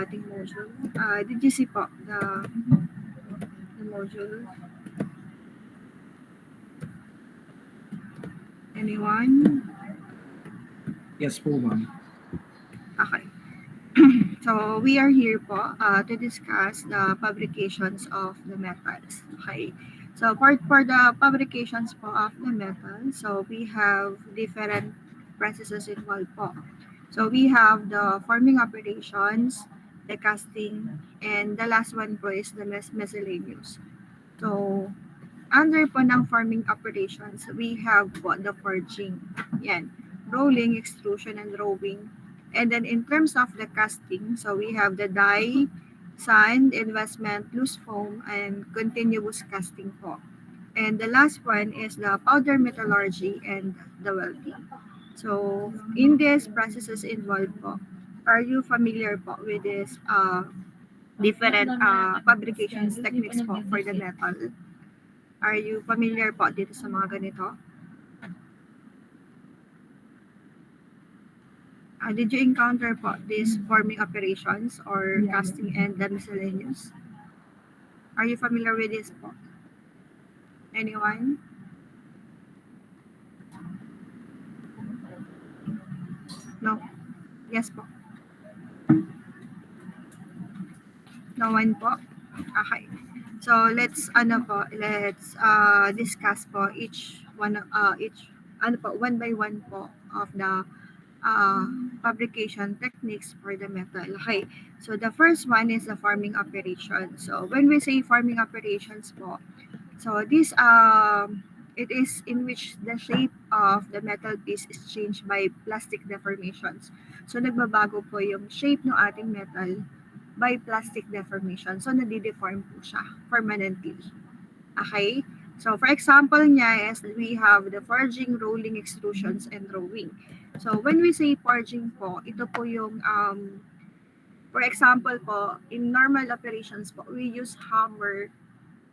ating module. Did you see po the module? Anyone? Yes po, ma'am. Okay. So we are here po to discuss the fabrications of the metals. Okay. So for the fabrications po of the metal, so we have different processes involved po. So we have the forming operations, the casting, and the last one po is the miscellaneous. So under po ng forming operations, we have po the forging. Yan. Rolling, extrusion, and drawing. And then in terms of the casting, so we have the die, sand, investment, loose foam, and continuous casting po. And the last one is the powder metallurgy and the welding. So in these processes involved po, are you familiar po with this different fabrications techniques po for the metal? Are you familiar po dito sa mga ganito? Did you encounter po these forming operations or casting and the miscellaneous? Are you familiar with this po? Anyone? No? Yes po. No one po? Okay. So let's discuss po each one one by one po of the fabrication techniques for the metal. Okay. So the first one is the forming operation. So when we say forming operations po, so this it is in which the shape of the metal piece is changed by plastic deformations. So nagbabago po yung shape ng ating metal by plastic deformation. So nadideform po siya permanently. Okay? So for example niya is we have the forging, rolling, extrusions, and drawing. So when we say forging po, ito po yung for example po, in normal operations po, we use hammer.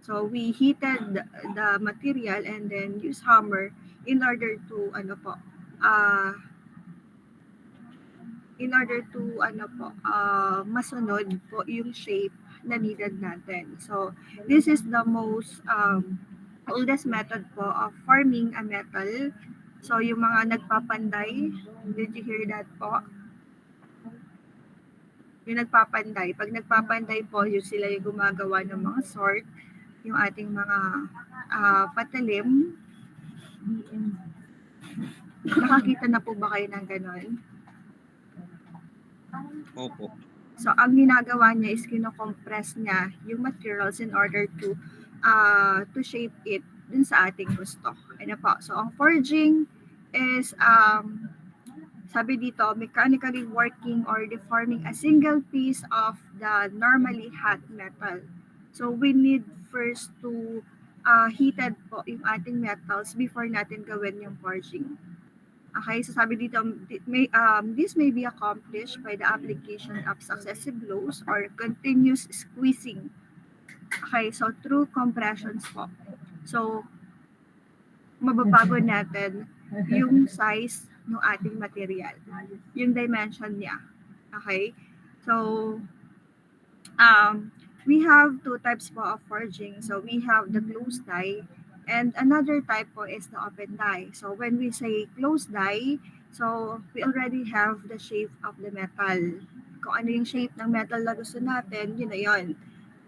So we heated the material and then use hammer in order to masunod po yung shape na needed natin. So this is the most oldest method po of forming a metal. So yung mga nagpapanday, did you hear that po? Yung nagpapanday. Pag nagpapanday po, yung sila yung gumagawa ng mga sword, yung ating mga patalim. Nakakita na po ba kayo ng ganon? Opo. So, ang ginagawa niya is kino-compress niya yung materials in order to shape it dun sa ating gusto. Ano po? So, ang forging is sabi dito, mechanically working or deforming a single piece of the normally hot metal. So, we need first to heated po yung ating metals before natin gawin yung forging. Okay, so sabi dito, this may be accomplished by the application of successive blows or continuous squeezing. Okay, so through compressions po. So, mababago natin yung size ng ating material, yung dimension niya. Okay, so we have two types po of forging. So we have the closed die and another type po is the open die. So when we say closed die, so we already have the shape of the metal. Kung ano yung shape ng metal na gusto natin, yun na yun.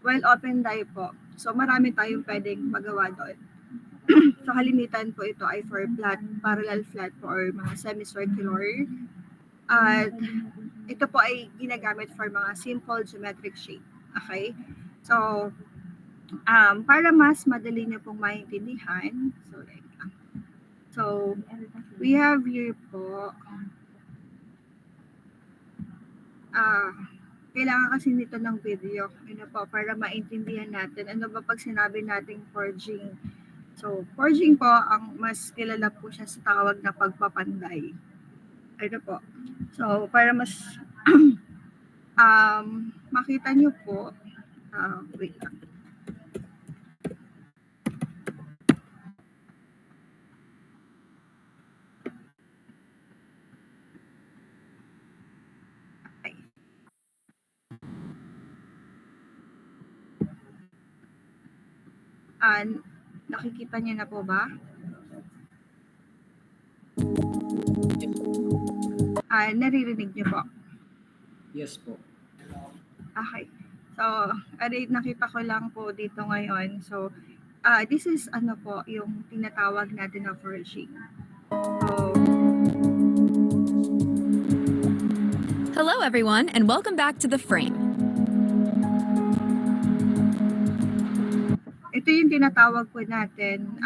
While open die po, so marami tayong pwedeng magawa doon. So kalimitan po ito ay for flat, parallel flat po or mga semicircular. At ito po ay ginagamit for mga simple geometric shape. Okay? So, para mas madali niyo pong maintindihan, so we have here po, kailangan kasi nito ng video, po, para maintindihan natin, ano ba pag sinabi nating forging. So, forging po, ang mas kilala po siya sa tawag na pagpapanday. Ano po. So, para mas makita niyo po, wait lang. Ah, nakikita niyo na po ba? Naririnig niyo po? Yes po. Okay. So, nakita ko lang po dito ngayon. So, this is ano po, yung tinatawag natin na verging. So, Hello, everyone, and welcome back to The Frame. ito yung tinatawag po natin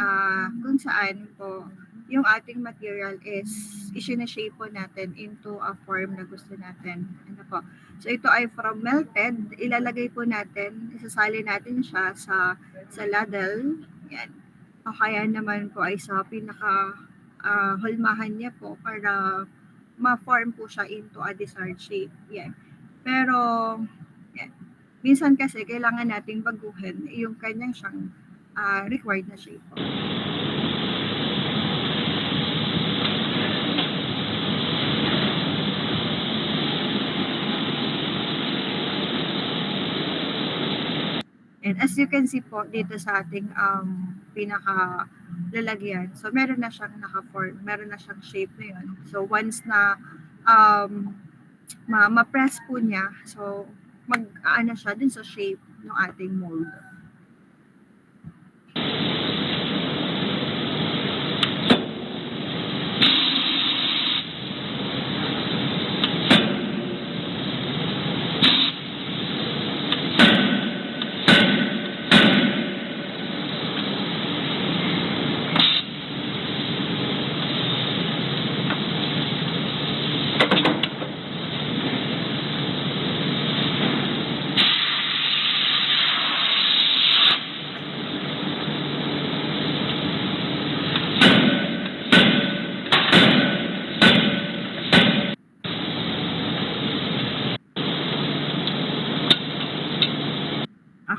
kung saan po yung ating material is shape po natin into a form na gusto natin. Ano po? So ito ay from melted, ilalagay po natin, isasali natin siya sa ladle. Yan. O kaya naman po ay sa pinaka hulmahan niya po para ma-form po siya into a desired shape. Yan. Pero yan. Minsan kasi kailangan nating baguhin yung kanyang siyang required na shape po. And as you can see po dito sa ating pinaka lalagyan, so meron na siyang naka-form, meron na siyang shape na yun. So once na ma-press po niya, so mag-aano siya dun sa shape ng ating mold.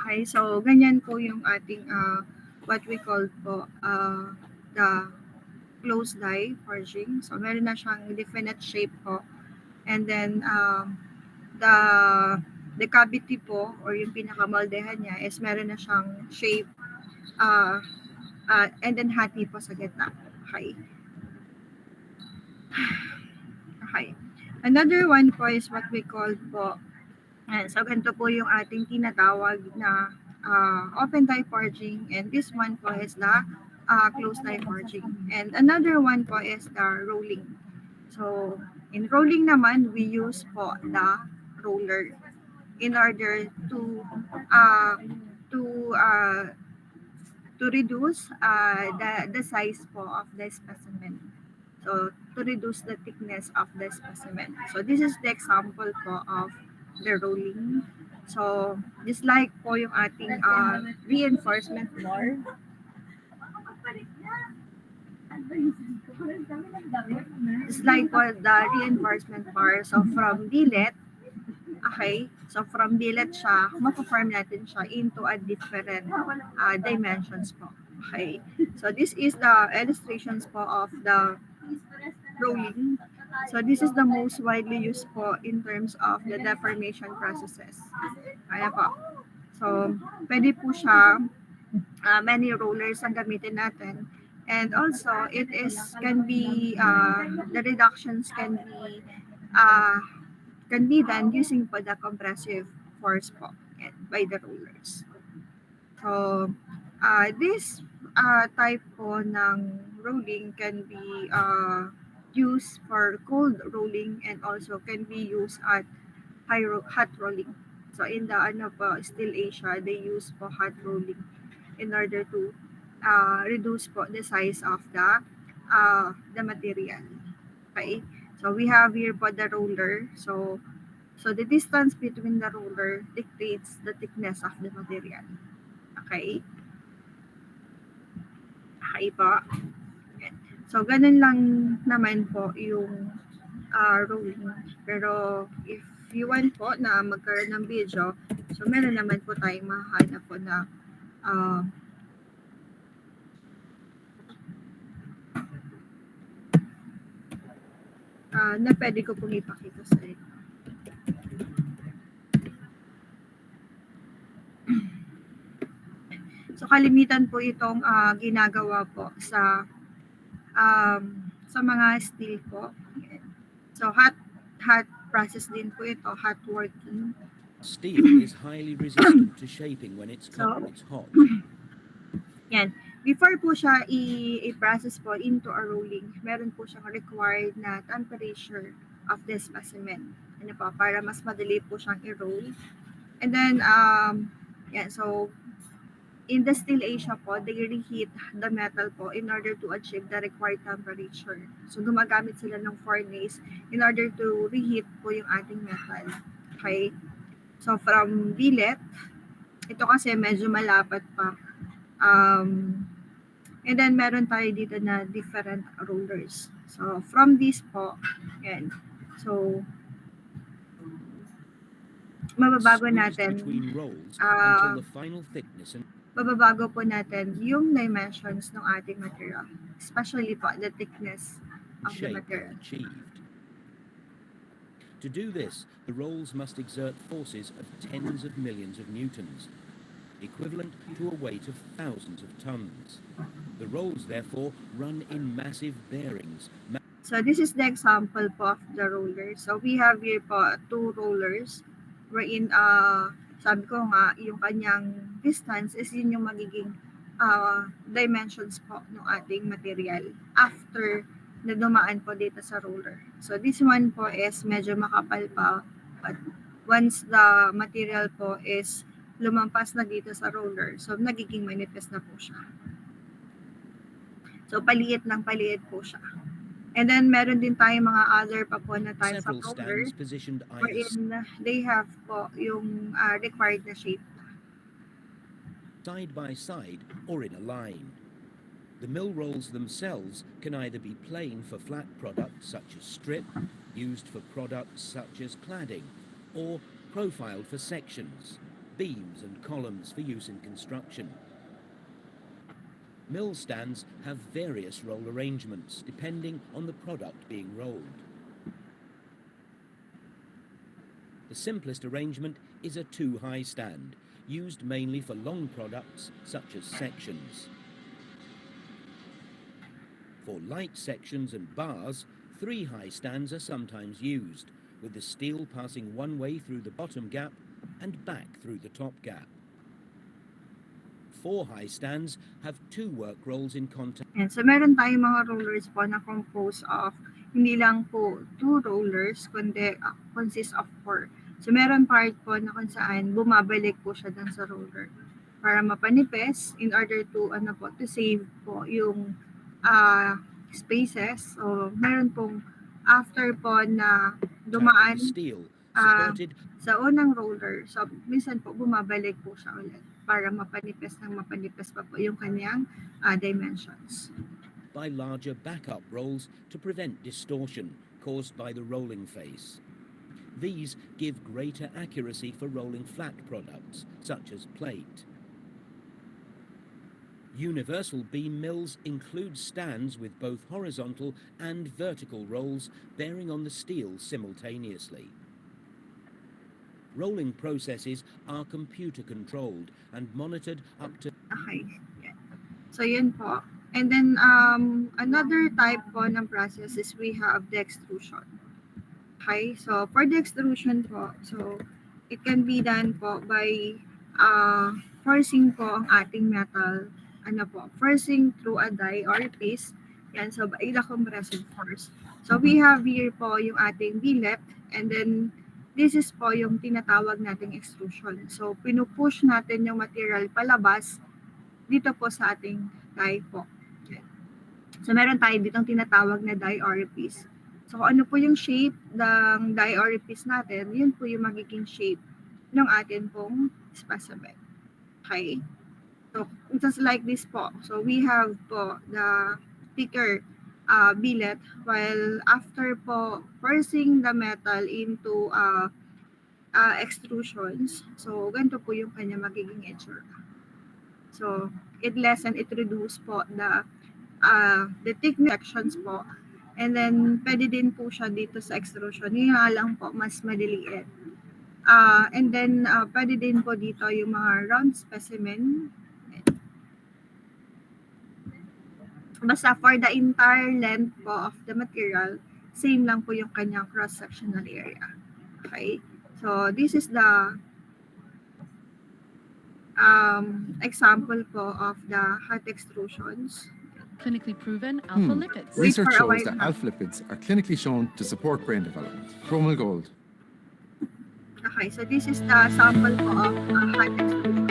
Okay, so ganyan po yung ating what we call po the closed die forging. So meron na siyang definite shape po. And then the cavity po or yung pinakamaldehan niya is meron na siyang shape and then hati po sa gitna. Okay. Okay. Another one po is what we call po so, ganito po yung ating tinatawag na open die forging, and this one po is the closed die forging. And another one po is the rolling. So, in rolling naman, we use po the roller in order to reduce the size po of the specimen. So, to reduce the thickness of the specimen. So, this is the example po of the rolling. So, just like po yung ating reinforcement bar. Just like po the reinforcement bar. So, from billet, okay, so from billet siya, mapaform natin siya into a different dimensions po. Okay, so this is the illustrations po of the rolling. So this is the most widely used po in terms of the deformation processes. Kaya po. So, pwede po siya, many rollers ang gamitin natin. And also, can be, the reductions can be done using po the compressive force po by the rollers. So, this type po ng rolling can be used for cold rolling and also can be used at hot rolling. So in the Still Asia, they use po hot rolling in order to reduce po the size of the material. Okay? So we have here po the roller. So the distance between the roller dictates the thickness of the material. Okay? Okay po. So, ganun lang naman po yung rolling. Pero, if you want po na magkaroon ng video, so meron naman po tayong mahanap po na na pwede ko pong ipakita sa inyo. So kalimitan po itong ginagawa po sa mga steel po. Yan. So hot process din po ito, hot working. Steel is highly resistant to shaping when it's So, hot. yan. Before po siya i-process po into a rolling, meron po siyang required na temperature of the specimen. Ano po, para mas madali po siyang i-roll. And then, yan, so, in the Steel Asia po, they reheat the metal po in order to achieve the required temperature. So, gumagamit sila ng furnace in order to reheat po yung ating metal. Okay? So, from billet, ito kasi medyo malapat pa. And then, meron tayo dito na different rollers. So, from this po, yan. So, mababago Squeeze natin, between rolls until the final thickness and mababago po natin yung dimensions ng ating material. Especially po, the thickness of the shape are material. achieved. To do this, the rolls must exert forces of tens of millions of newtons, equivalent to a weight of thousands of tons. The rolls, therefore, run in massive bearings. So this is the example po of the roller. So we have here po 2 rollers wherein sabi ko nga yung kanyang distance is yun yung magiging dimensions po ng ating material after na dumaan po dito sa roller. So this one po is medyo makapal pa, but once the material po is lumampas na dito sa roller, so nagiging manifest na po siya. So paliit po siya. And then meron din tayong mga other pa po na types of Several roller stands positioned either wherein they have po yung required na shape. side by side or in a line. The mill rolls themselves can either be plain for flat products such as strip, used for products such as cladding, or profiled for sections, beams and columns for use in construction. Mill stands have various roll arrangements depending on the product being rolled. The simplest arrangement is a 2-high stand, used mainly for long products such as sections. For light sections and bars, 3-high stands are sometimes used, with the steel passing one way through the bottom gap and back through the top gap. 4-high stands have 2 work rolls in contact. And so meron tayong mga rollers po na composed of hindi lang po 2 rollers kundi consists of 4. So meron part po na kung saan bumabalik po siya dun sa roller para mapanipis in order to to save po yung spaces. So meron pong after po na dumaan Steel supported sa unang roller, so minsan po bumabalik po siya ulit para mapanipis pa po yung kanyang dimensions. by larger backup rolls to prevent distortion caused by the rolling face. These give greater accuracy for rolling flat products, such as plate. Universal beam mills include stands with both horizontal and vertical rolls bearing on the steel simultaneously. Rolling processes are computer controlled and monitored up to Okay. Yeah. So yun po. And then another type po ng process is we have the extrusion. Okay, so for the extrusion po, so it can be done po by forcing po ang ating metal, forcing through a die or a paste. Yan, so by the compressive force. So we have here po yung ating billet, and then this is po yung tinatawag nating extrusion. So pinupush natin yung material palabas dito po sa ating die po. So meron tayo ditong tinatawag na die orifice. So ano po yung shape ng die orifice natin, yun po yung magiging shape ng atin pong specimen. Okay? So just like this po. So we have po the thicker billet, while after po forcing the metal into extrusions, so ganito po yung kanya magiging itsura. So it reduce po the thickness sections po. And then, pwede din po siya dito sa extrusion. Yung nga lang po, mas maliliit. And then, pwede din po dito yung mga round specimen. Basta for the entire length po of the material, same lang po yung kanyang cross-sectional area. Okay? So, this is the example po of the hot extrusions. Clinically proven alpha Hmm. lipids. Wait Research for a shows while that now. alpha lipids are clinically shown to support brain development. Chromal gold. Okay, so this is the sample po of hot extrusion.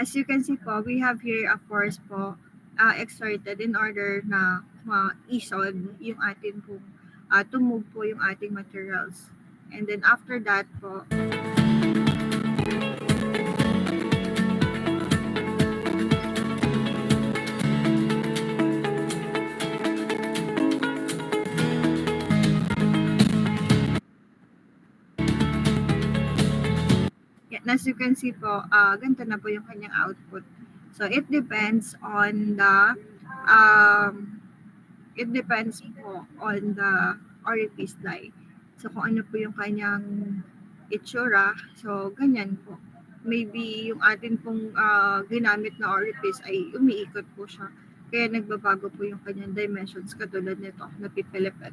As you can see po, we have here a force po exerted in order na ma-isod yung ating po, to move po yung ating materials. And then after that po, yeah, as you can see po, ganito na po yung kanyang output. So it depends on the orifice die. So kung ano po yung kanyang itsura, so ganyan po. Maybe yung atin pong ginamit na orifice ay umiikot po siya. Kaya nagbabago po yung kanyang dimensions katulad nito na pipilipet.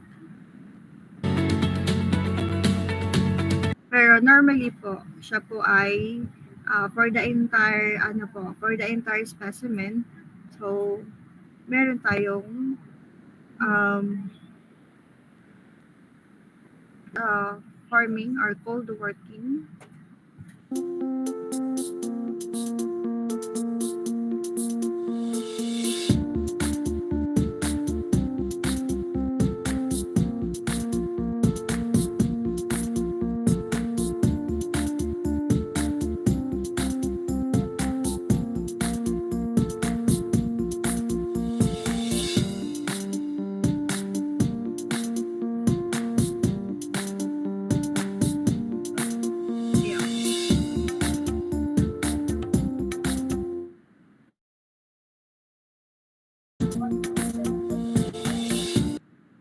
Pero normally po, siya po ay for the entire specimen. So meron tayong forming or cold working. Yeah.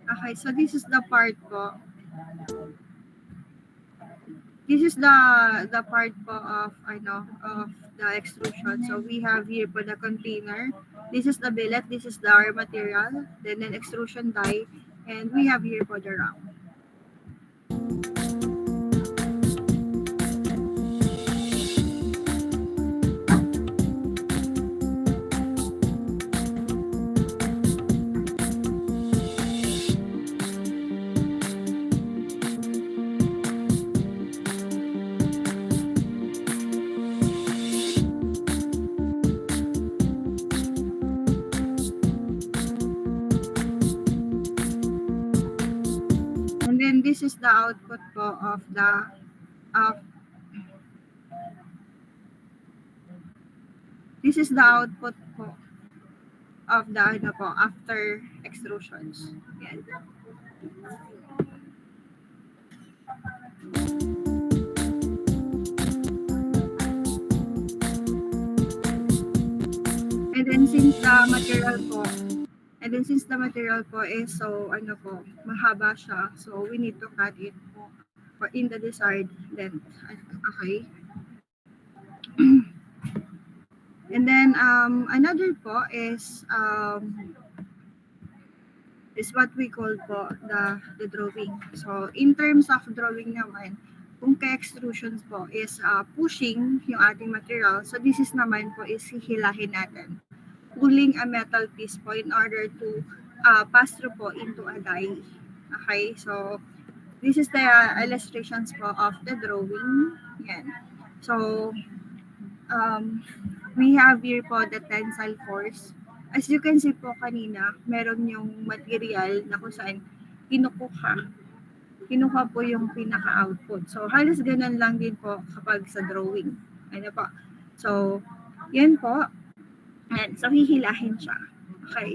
Okay, so this is the part po. This is the part po of the extrusion. So we have here po the container. This is the billet, this is the our material, then an extrusion die, and we have here po the round. And then this is the output po of the this is the output po of the after extrusions. Yan. And then since the material po is so mahaba siya, so we need to cut it po for in the desired length. Okay. And then another po is what we call po the drawing. So in terms of drawing naman, kung ka-extrusions po is pushing yung ating material. So this is naman po is hihilahin natin. Pulling a metal piece po in order to pass through po into a die. Okay, so this is the illustrations po of the drawing. Yan. So we have here po the tensile force. As you can see po kanina, meron yung material na kung saan kinuha po yung pinaka-output. So halos ganun lang din po kapag sa drawing. Ano po? So, yan po. And so hihilahin siya. Okay.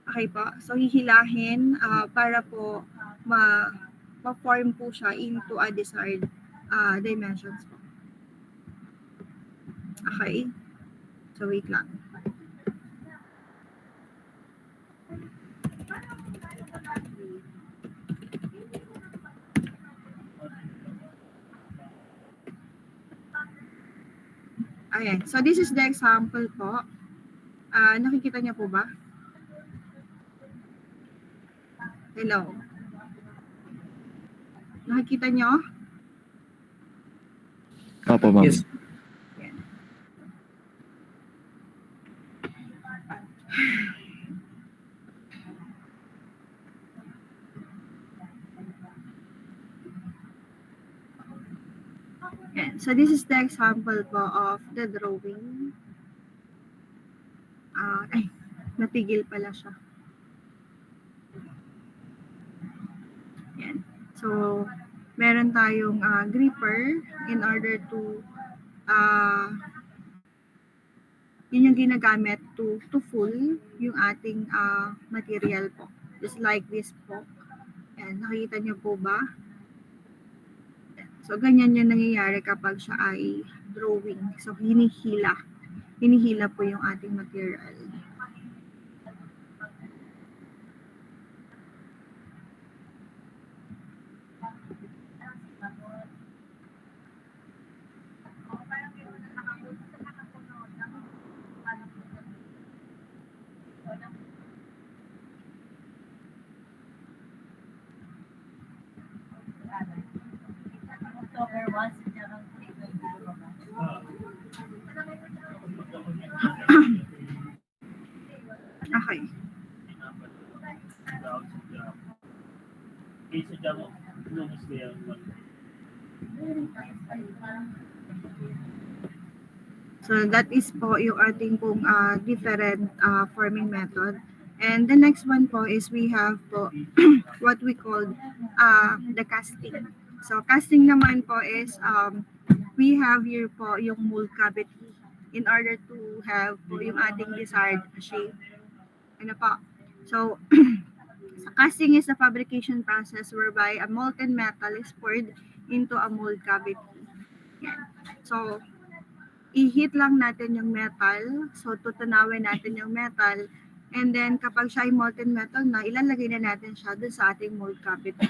Okay po. So hihilahin para po magpa-form po siya into a desired dimensions po. Okay? So, wait lang. Ayan. So, this is the example po. Nakikita niyo po ba? Hello? Nakikita niyo? Opo, ma'am. Yes. Ayan. So, this is the example po of the drawing. Ay, natigil pala siya. Ayan. So, meron tayong gripper in order to yun yung ginagamit to full yung ating material po. Just like this po. Ayan, nakikita niyo po ba? So, ganyan yung nangyayari kapag siya ay drawing. So, hinihila. Hinihila po yung ating material. Okay. So that is po yung ating pong different forming method. And the next one po is we have po what we call the casting. So casting naman po is we have here po yung mold cavity in order to have po yung ating desired shape. Ano po? So casting is the fabrication process whereby a molten metal is poured into a mold cavity. Yan. So i-heat lang natin yung metal. So, tutunawin natin yung metal. And then, kapag siya ay molten metal na, ilalagay na natin siya dun sa ating mold cavity.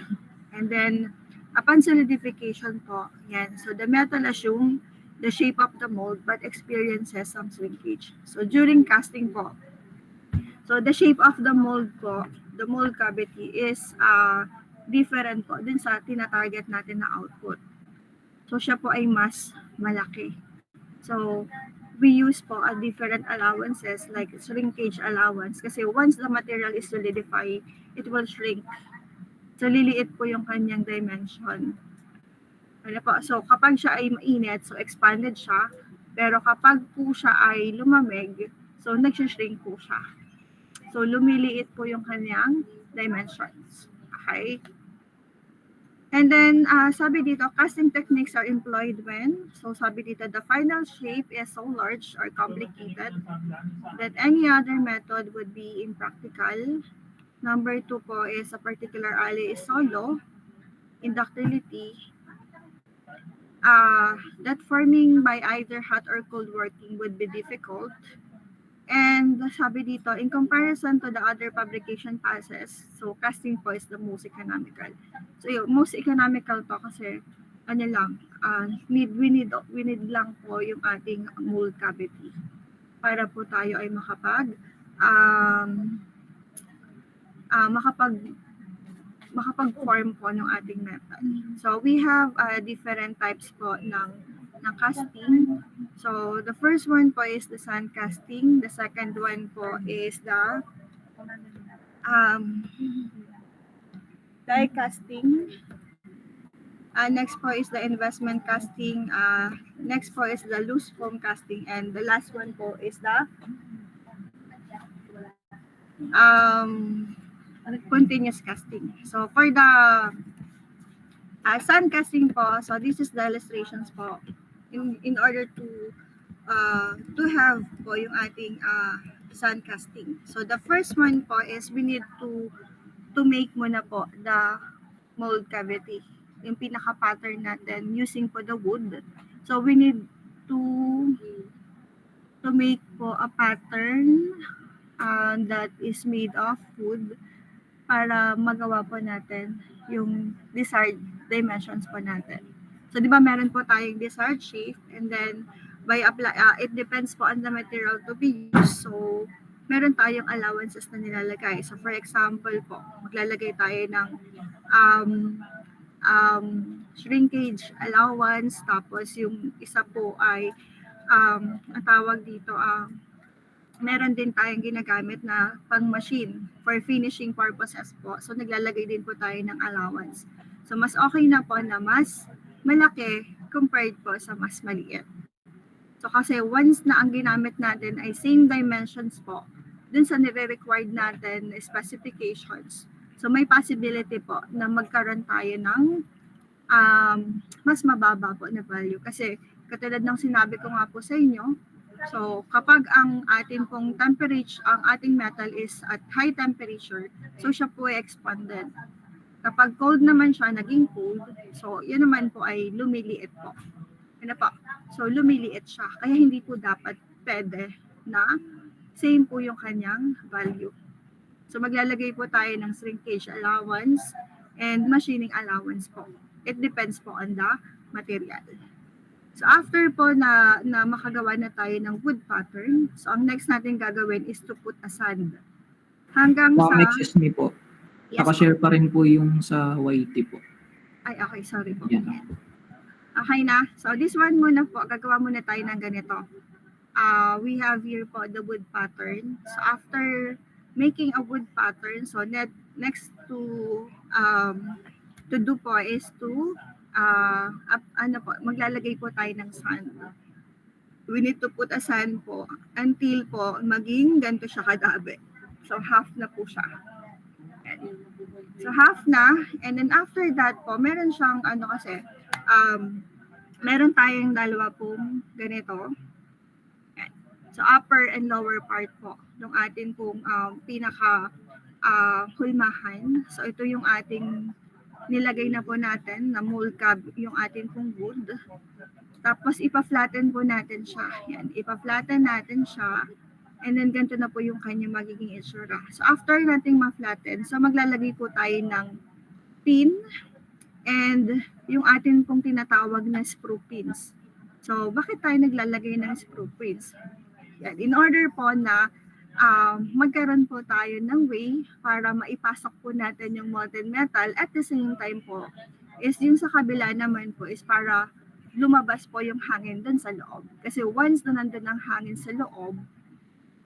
And then, upon solidification po, yan. So, the metal assume the shape of the mold but experiences some shrinkage. So, during casting po, so the shape of the mold po, the mold cavity is different po dun sa tinatarget natin na output. So, siya po ay mas malaki. So, we use po a different allowances like shrinkage allowance kasi once the material is solidified, it will shrink. So, liliit po yung kanyang dimension. Ano po? So, kapag siya ay mainit, so expanded siya. Pero kapag po siya ay lumamig, so nagsishrink po siya. So, lumiliit po yung kanyang dimensions. Okay? And then, sabi dito, casting techniques are employed when, so sabi dito, the final shape is so large or complicated that any other method would be impractical. Number 2 po is a particular alloy is so low in ductility that forming by either hot or cold working would be difficult. And sabi dito, in comparison to the other fabrication process, so casting po is the most economical. So yung most economical to kasi ano lang, we need lang po yung ating mold cavity para po tayo ay makapag-form po ng ating metal. So we have different types po ng casting. So the first one po is the sand casting. The second one po is the die casting. Next po is the investment casting. Next po is the loose foam casting. And the last one po is the continuous casting. So for the sand casting po, so this is the illustrations po in order to have po yung ating sand casting. So the first one po is we need to make muna po mold cavity. Yung pinaka-pattern natin using po the wood. So we need to make po a pattern that is made of wood para magawa po natin yung desired dimensions po natin. So, di ba meron po tayong desired shape and then it depends po on the material to be used. So, meron tayong allowances na nilalagay. So, for example po, maglalagay tayo ng shrinkage allowance, tapos yung isa po ay ang tawag dito, meron din tayong ginagamit na pang-machine for finishing purposes po. So, naglalagay din po tayo ng allowance. So, mas okay na po na mas malaki compared po sa mas maliit. So, kasi once na ang ginamit natin ay same dimensions po, dun sa nire-required natin specifications. So, may possibility po na magkaroon tayo ng mas mababa po na value. Kasi, katulad ng sinabi ko nga po sa inyo, so, kapag ang ating pong temperature, ang ating metal is at high temperature, so siya po ay expanded. Kapag cold naman siya, naging cold, so yun naman po ay lumiliit po. Ano po? So, lumiliit siya. Kaya hindi po dapat pwede na same po yung kanyang value. So, maglalagay po tayo ng shrinkage allowance and machining allowance po. It depends po on the material. So after po na makagawa na tayo ng wood pattern, so ang next natin gagawin is to put a sand. Hanggang Ma'am, sa... excuse me po. Yes, Nakashare pa rin po yung sa YT po. Ay, okay, sorry po. Yan. Okay na. So this one muna po, gagawa muna tayo ng ganito. We have here po the wood pattern. So after making a wood pattern, so next to do po is to maglalagay po tayo ng sand. We need to put a sand po until po maging ganito siya kadabi. So half na po siya. So half na, and then after that po, meron siyang meron tayong dalawa pong ganito. So upper and lower part po ng ating pong pinaka hulmahan. So ito yung ating nilagay na po natin na mold cab yung ating pong wood. Tapos ipa-flatten po natin siya. Yan, ipa-flatten natin siya. And then ganito na po yung kanya magiging itsura. So after nating ma-flatten, so maglalagay po tayo ng pin and yung ating pong tinatawag na screw pins. So bakit tayo naglalagay ng screw pins? Yan, in order po na magkaroon po tayo ng way para maipasok po natin yung molten metal at the same time po is yung sa kabila naman po is para lumabas po yung hangin dun sa loob. Kasi once na nandun ang hangin sa loob,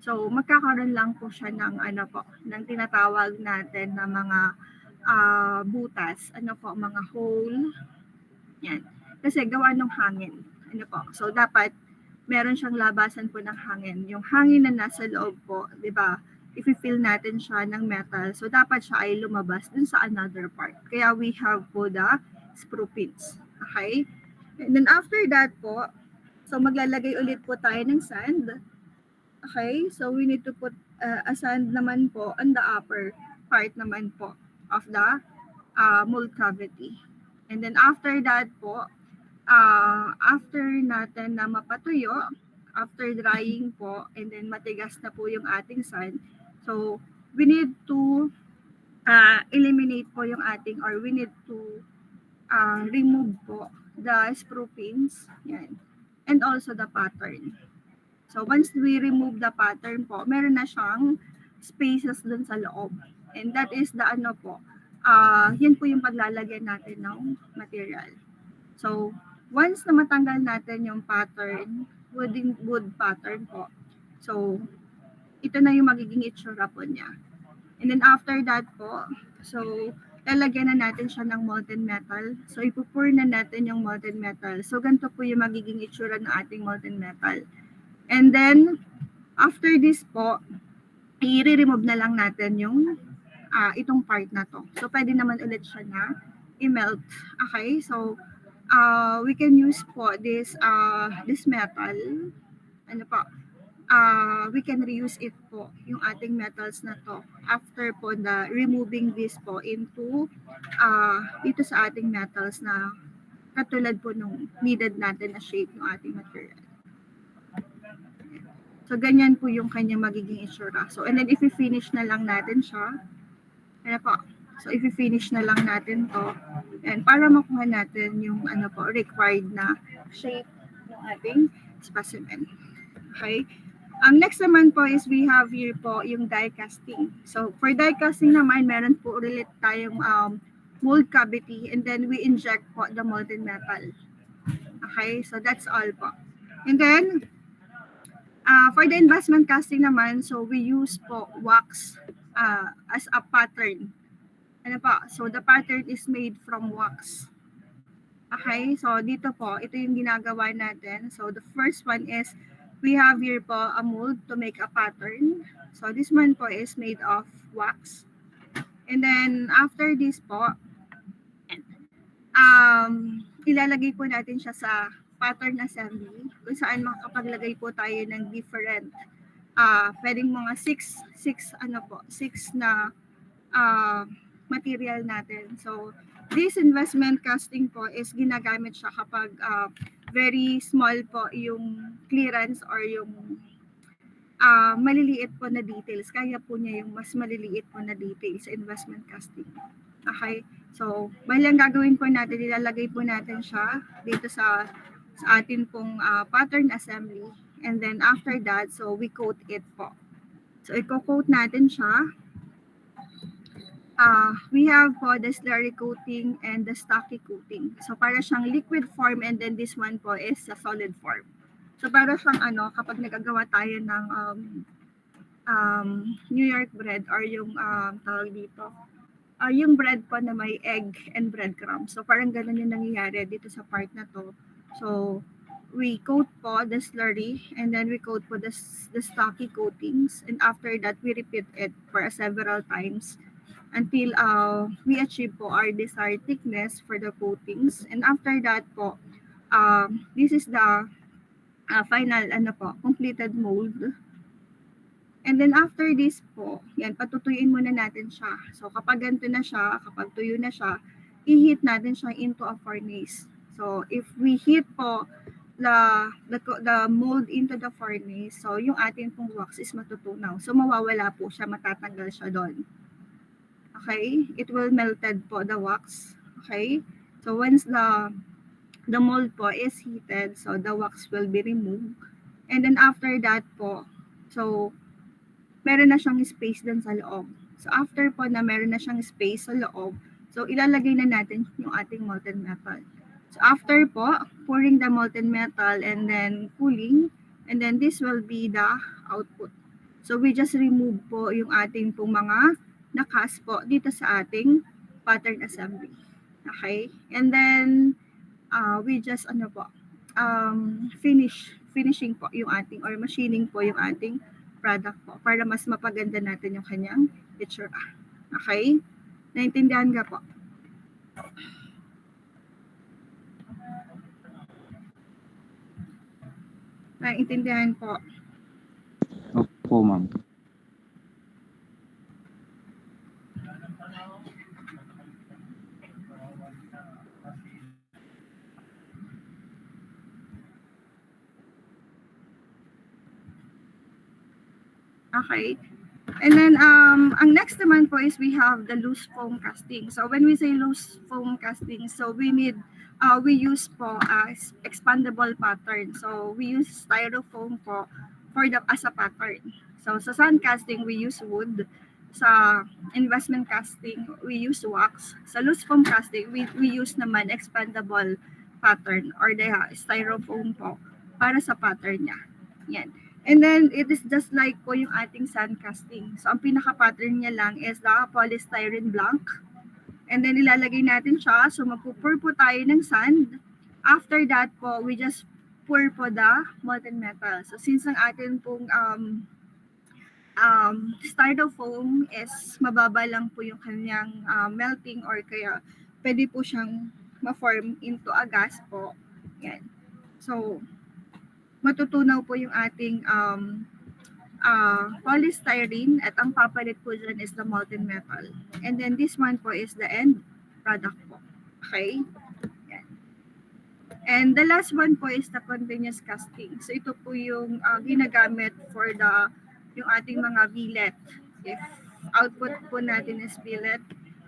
so magkakaroon lang po siya ng ng tinatawag natin na mga butas, mga hole. Yan. Kasi gawa ng hangin. So dapat meron siyang labasan po ng hangin. Yung hangin na nasa loob po, di ba, if-fill natin siya ng metal, so dapat siya ay lumabas dun sa another part. Kaya we have po the screw pins. Okay? And then after that po, so maglalagay ulit po tayo ng sand. Okay? So we need to put a sand naman po on the upper part naman po of the mold cavity. And then after that po, after natin na mapatuyo, after drying po, and then matigas na po yung ating sand, so we need to eliminate po yung ating, or we need to remove po the screw pins, yan, and also the pattern. So once we remove the pattern po, meron na siyang spaces dun sa loob. And that is the yan po yung paglalagyan natin ng material. So once na matanggal natin yung pattern, wood pattern po, so ito na yung magiging itsura po niya. And then after that po, so lalagyan na natin siya ng molten metal. So ipupour na natin yung molten metal. So ganito po yung magiging itsura ng ating molten metal. And then after this po, i-remove na lang natin yung itong part na to. So pwede naman ulit siya na i-melt. Okay? So we can use po this metal we can reuse it po, yung ating metals na to, after po na removing this po into dito sa ating metals na katulad po nung needed natin na shape ng ating material. So, ganyan po yung kanyang magiging itsura. So, and then if finish na lang natin siya, ano po, so if finish na lang natin to, and para makuha natin yung ano po, required na shape ng ating specimen. Okay? Next naman po is we have here po yung die casting. So, for die casting naman, meron po ulit tayong mold cavity and then we inject po the molten metal. Okay? So, that's all po. And then, for the investment casting naman, so we use po wax as a pattern. Ano po? So, the pattern is made from wax. Okay? So, dito po, ito yung ginagawa natin. So, the first one is we have here po a mold to make a pattern. So this one po is made of wax. And then after this po, ilalagay po natin siya sa pattern assembly kung saan makapaglagay po tayo ng different pwedeng mga 6 na material natin. So this investment casting po is ginagamit siya kapag very small po yung clearance or yung maliliit po na details. Kaya po niya yung mas maliliit po na details sa investment casting. Okay? So, bali ang gagawin po natin, ilalagay po natin siya dito sa atin pong pattern assembly. And then after that, so we coat it po. So, i-coat natin siya. We have po the slurry coating and the stocky coating. So para siyang liquid form and then this one po is a solid form. So para siyang kapag nagagawa tayo ng New York bread or yung tawag dito, yung bread po na may egg and breadcrumbs. So parang ganun yung nangyayari dito sa part na to. So we coat po the slurry and then we coat po the stocky coatings and after that we repeat it for several times until we achieve po our desired thickness for the coatings. And after that po, this is the final completed mold. And then after this po, yan, patutuyuin muna natin siya. So kapag ganito na siya, kapag tuyo na siya, i-heat natin siya into a furnace. So if we heat po the mold into the furnace, so yung ating pong wax is matutunaw. So mawawala po siya, matatanggal siya doon. Okay, it will melted po the wax. Okay, so once the mold po is heated, so the wax will be removed. And then after that po, so meron na siyang space dun sa loob. So after po na meron na siyang space sa loob, so ilalagay na natin yung ating molten metal. So after po, pouring the molten metal and then cooling, and then this will be the output. So we just remove po yung ating pong mga nakas po dito sa ating pattern assembly. Okay? And then, we just, finishing po yung ating, or machining po yung ating product po para mas mapaganda natin yung kanyang itsura. Okay? Naintindihan ka po? Naintindihan po. Opo, ma'am. Okay. And then, ang next naman po is we have the loose foam casting. So when we say loose foam casting, so we use po expandable pattern. So we use styrofoam po as a pattern. So sa sand casting, we use wood. Sa investment casting, we use wax. Sa loose foam casting, we use naman expandable pattern or the styrofoam po para sa pattern niya. Yan. And then, it is just like po yung ating sand casting. So, ang pinaka-pattern niya lang is the polystyrene blank. And then, ilalagay natin siya. So, magpupur po tayo ng sand. After that po, we just pour po the molten metal. So, since ang atin pong styrofoam is mababa lang po yung kanyang melting or kaya pwede po siyang ma-form into a gas po. Yan. So, matutunaw po yung ating polystyrene at ang papalit po dyan is the molten metal. And then this one po is the end product po. Okay? Yan. And the last one po is the continuous casting. So ito po yung ginagamit for yung ating mga billet. If output po natin is billet.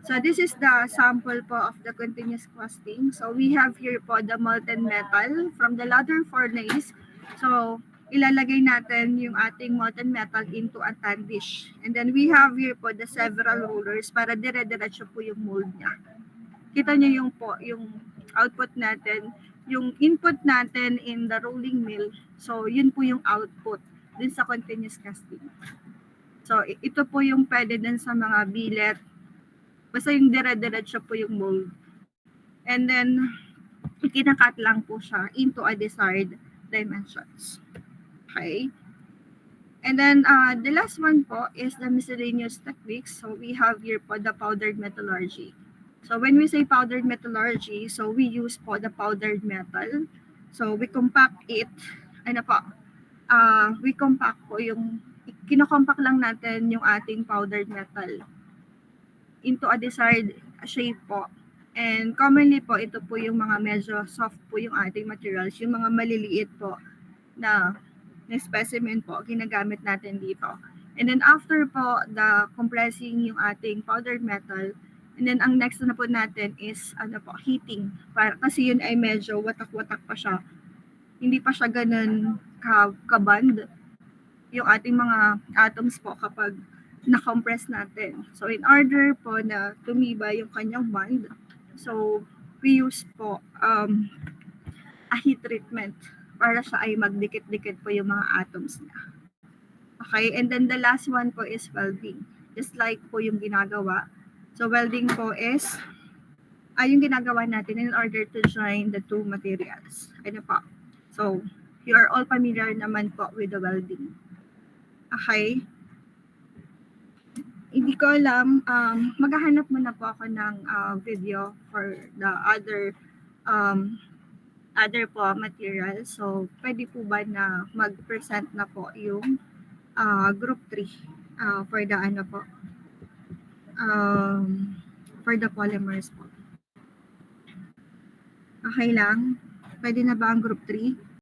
So this is the sample po of the continuous casting. So we have here po the molten metal from the ladder furnace. So ilalagay natin yung ating molten metal into a tan dish. And then we have here po the several rollers para dire-diretso po yung mold niya. Kita niyo yung output natin, yung input natin in the rolling mill. So yun po yung output din sa continuous casting. So ito po yung pwede din sa mga billet. Basta yung dire-diretso po yung mold. And then kinakat lang po siya into a desired dimensions. Okay. And then the last one po is the miscellaneous techniques. So we have here po the powdered metallurgy. So when we say powdered metallurgy, so we use po the powdered metal. So we compact it. We compact po kinocompact lang natin yung ating powdered metal into a desired shape po. And commonly po, ito po yung mga medyo soft po yung ating materials, yung mga maliliit po na specimen po, ginagamit natin dito. And then after po, the compressing yung ating powdered metal, and then ang next na po natin is heating. Kasi yun ay medyo watak-watak pa siya. Hindi pa siya ganun kaband yung ating mga atoms po kapag na-compress natin. So in order po na tumibay yung kanyang bond, so we use po a heat treatment para siya ay magdikit-dikit po yung mga atoms niya. Okay, and then the last one po is welding. Just like po yung ginagawa. So welding po is yung ginagawa natin in order to join the two materials. Ano po? So you are all familiar naman po with the welding. Okay. Hindi ko alam, maghahanap muna po ako ng video for the other po materials. So, pwede po ba na mag-present na po yung group 3 for the for the polymers po. Okay lang? Pwede na ba ang group 3?